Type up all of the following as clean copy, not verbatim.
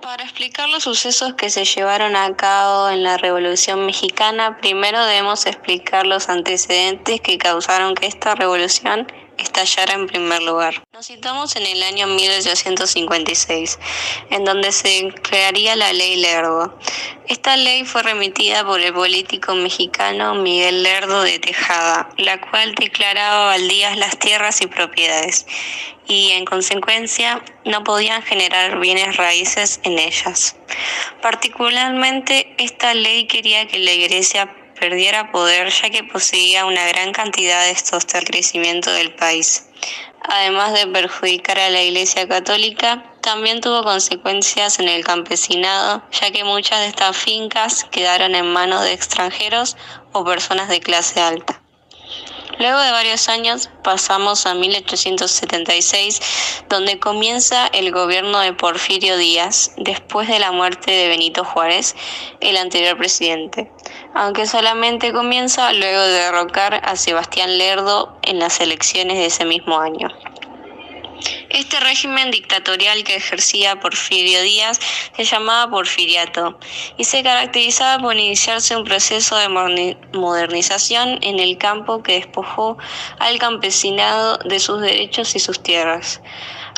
Para explicar los sucesos que se llevaron a cabo en la Revolución Mexicana, primero debemos explicar los antecedentes que causaron que esta revolución estallara en primer lugar. Nos situamos en el año 1856, en donde se crearía la Ley Lerdo. Esta ley fue remitida por el político mexicano Miguel Lerdo de Tejada, la cual declaraba baldías las tierras y propiedades, y en consecuencia no podían generar bienes raíces en ellas. Particularmente, esta ley quería que la Iglesia perdiera poder, ya que poseía una gran cantidad de estos del crecimiento del país. Además de perjudicar a la Iglesia Católica, también tuvo consecuencias en el campesinado, ya que muchas de estas fincas quedaron en manos de extranjeros o personas de clase alta. Luego de varios años pasamos a 1876, donde comienza el gobierno de Porfirio Díaz, después de la muerte de Benito Juárez, el anterior presidente, aunque solamente comienza luego de derrocar a Sebastián Lerdo en las elecciones de ese mismo año. Este régimen dictatorial que ejercía Porfirio Díaz se llamaba Porfiriato y se caracterizaba por iniciarse un proceso de modernización en el campo que despojó al campesinado de sus derechos y sus tierras.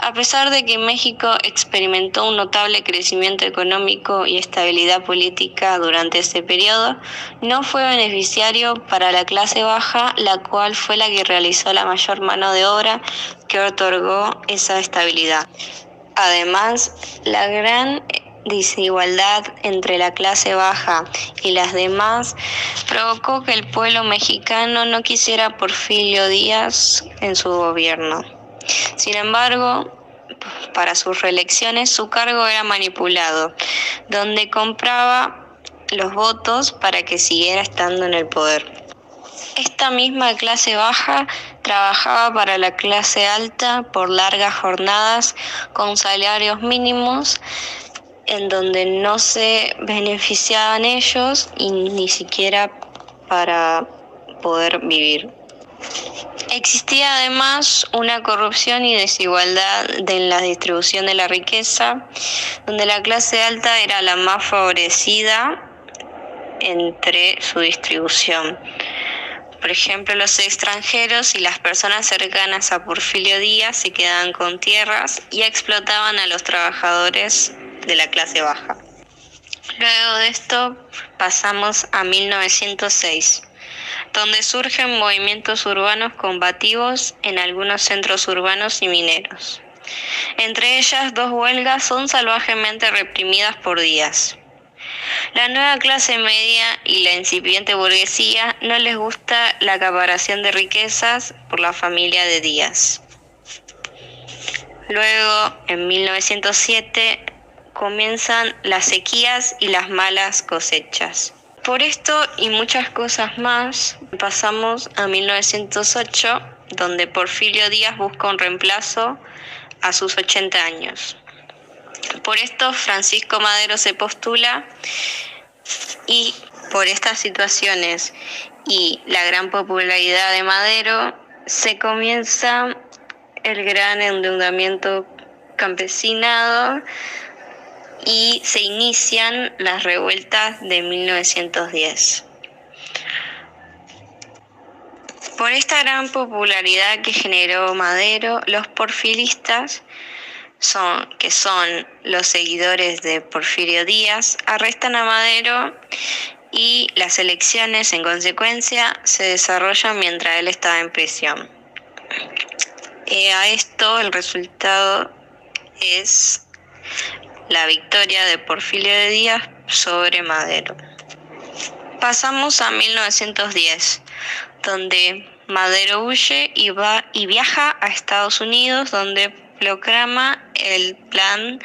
A pesar de que México experimentó un notable crecimiento económico y estabilidad política durante este periodo, no fue beneficiario para la clase baja, la cual fue la que realizó la mayor mano de obra que otorgó esa estabilidad. Además, la gran desigualdad entre la clase baja y las demás provocó que el pueblo mexicano no quisiera a Porfirio Díaz en su gobierno. Sin embargo, para sus reelecciones su cargo era manipulado, donde compraba los votos para que siguiera estando en el poder. Esta misma clase baja trabajaba para la clase alta por largas jornadas con salarios mínimos, en donde no se beneficiaban ellos y ni siquiera para poder vivir. Existía además una corrupción y desigualdad en la distribución de la riqueza, donde la clase alta era la más favorecida entre su distribución. Por ejemplo, los extranjeros y las personas cercanas a Porfirio Díaz se quedaban con tierras y explotaban a los trabajadores de la clase baja. Luego de esto pasamos a 1906, donde surgen movimientos urbanos combativos en algunos centros urbanos y mineros. Entre ellas, 2 huelgas son salvajemente reprimidas por Díaz. La nueva clase media y la incipiente burguesía no les gusta la acaparación de riquezas por la familia de Díaz. Luego, en 1907, comienzan las sequías y las malas cosechas. Por esto y muchas cosas más, pasamos a 1908, donde Porfirio Díaz busca un reemplazo a sus 80 años. Por esto, Francisco Madero se postula y por estas situaciones y la gran popularidad de Madero, se comienza el gran endeudamiento campesinado y se inician las revueltas de 1910. Por esta gran popularidad que generó Madero, los porfiristas, que son los seguidores de Porfirio Díaz, arrestan a Madero y las elecciones, en consecuencia, se desarrollan mientras él estaba en prisión. A esto el resultado es la victoria de Porfirio Díaz sobre Madero. Pasamos a 1910, donde Madero huye y viaja a Estados Unidos, donde proclama el Plan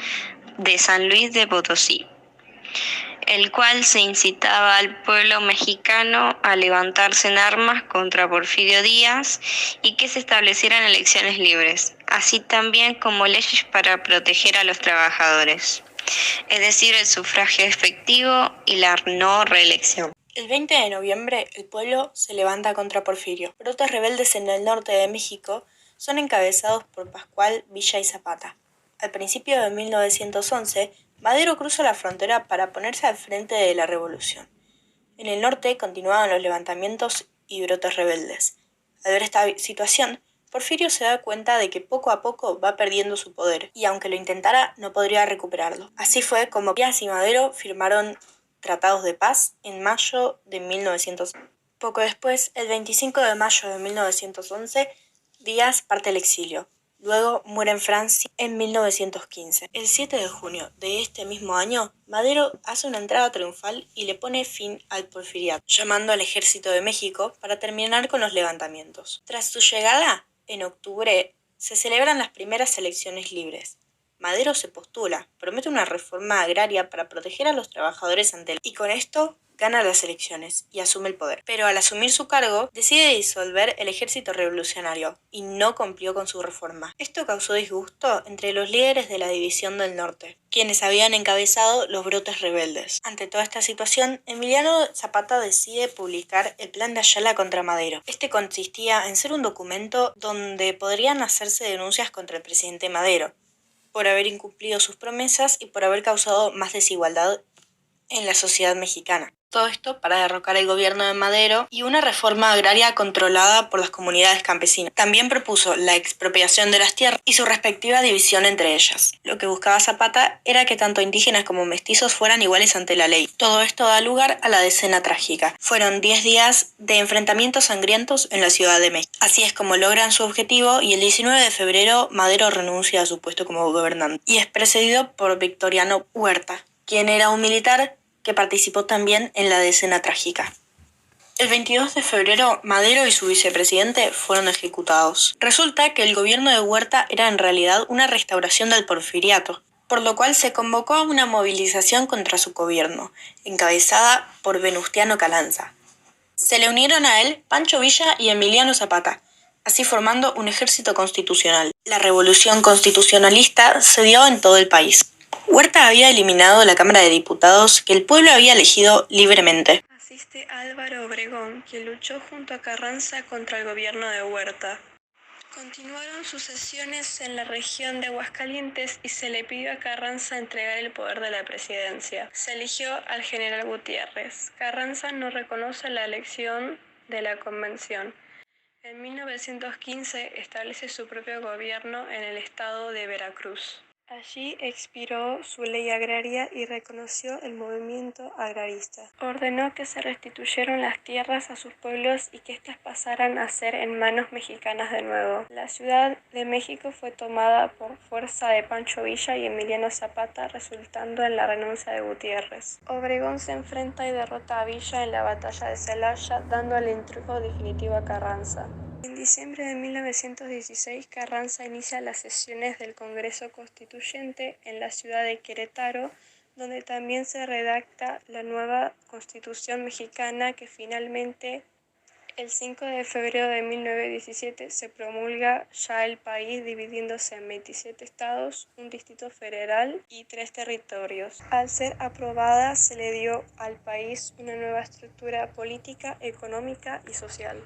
de San Luis de Potosí, el cual se incitaba al pueblo mexicano a levantarse en armas contra Porfirio Díaz y que se establecieran elecciones libres, así también como leyes para proteger a los trabajadores, es decir, el sufragio efectivo y la no reelección. El 20 de noviembre, el pueblo se levanta contra Porfirio. Brotes rebeldes en el norte de México son encabezados por Pascual Villa y Zapata. Al principio de 1911, Madero cruza la frontera para ponerse al frente de la revolución. En el norte continuaban los levantamientos y brotes rebeldes. Al ver esta situación, Porfirio se da cuenta de que poco a poco va perdiendo su poder, y aunque lo intentara, no podría recuperarlo. Así fue como Díaz y Madero firmaron tratados de paz en mayo de 1911. Poco después, el 25 de mayo de 1911, Díaz parte al exilio. Luego muere en Francia en 1915. El 7 de junio de este mismo año, Madero hace una entrada triunfal y le pone fin al porfiriato, llamando al ejército de México para terminar con los levantamientos. Tras su llegada, en octubre, se celebran las primeras elecciones libres. Madero se postula, promete una reforma agraria para proteger a los trabajadores y con esto gana las elecciones y asume el poder. Pero al asumir su cargo, decide disolver el ejército revolucionario y no cumplió con su reforma. Esto causó disgusto entre los líderes de la División del Norte, quienes habían encabezado los brotes rebeldes. Ante toda esta situación, Emiliano Zapata decide publicar el Plan de Ayala contra Madero. Este consistía en ser un documento donde podrían hacerse denuncias contra el presidente Madero, por haber incumplido sus promesas y por haber causado más desigualdad en la sociedad mexicana. Todo esto para derrocar el gobierno de Madero y una reforma agraria controlada por las comunidades campesinas. También propuso la expropiación de las tierras y su respectiva división entre ellas. Lo que buscaba Zapata era que tanto indígenas como mestizos fueran iguales ante la ley. Todo esto da lugar a la Decena Trágica. Fueron 10 días de enfrentamientos sangrientos en la Ciudad de México. Así es como logran su objetivo y el 19 de febrero Madero renuncia a su puesto como gobernante y es precedido por Victoriano Huerta, quien era un militar que participó también en la Decena Trágica. El 22 de febrero, Madero y su vicepresidente fueron ejecutados. Resulta que el gobierno de Huerta era en realidad una restauración del porfiriato, por lo cual se convocó a una movilización contra su gobierno, encabezada por Venustiano Carranza. Se le unieron a él Pancho Villa y Emiliano Zapata, así formando un ejército constitucional. La revolución constitucionalista se dio en todo el país. Huerta había eliminado la Cámara de Diputados que el pueblo había elegido libremente. Asiste Álvaro Obregón, quien luchó junto a Carranza contra el gobierno de Huerta. Continuaron sus sesiones en la región de Aguascalientes y se le pidió a Carranza entregar el poder de la presidencia. Se eligió al general Gutiérrez. Carranza no reconoce la elección de la convención. En 1915 establece su propio gobierno en el estado de Veracruz. Allí expiró su ley agraria y reconoció el movimiento agrarista. Ordenó que se restituyeran las tierras a sus pueblos y que éstas pasaran a ser en manos mexicanas de nuevo. La Ciudad de México fue tomada por fuerza de Pancho Villa y Emiliano Zapata, resultando en la renuncia de Gutiérrez. Obregón se enfrenta y derrota a Villa en la batalla de Celaya, dándole el triunfo definitivo a Carranza. En diciembre de 1916, Carranza inicia las sesiones del Congreso Constituyente en la ciudad de Querétaro, donde también se redacta la nueva Constitución mexicana que finalmente, el 5 de febrero de 1917, se promulga ya el país dividiéndose en 27 estados, un distrito federal y 3 territorios. Al ser aprobada, se le dio al país una nueva estructura política, económica y social.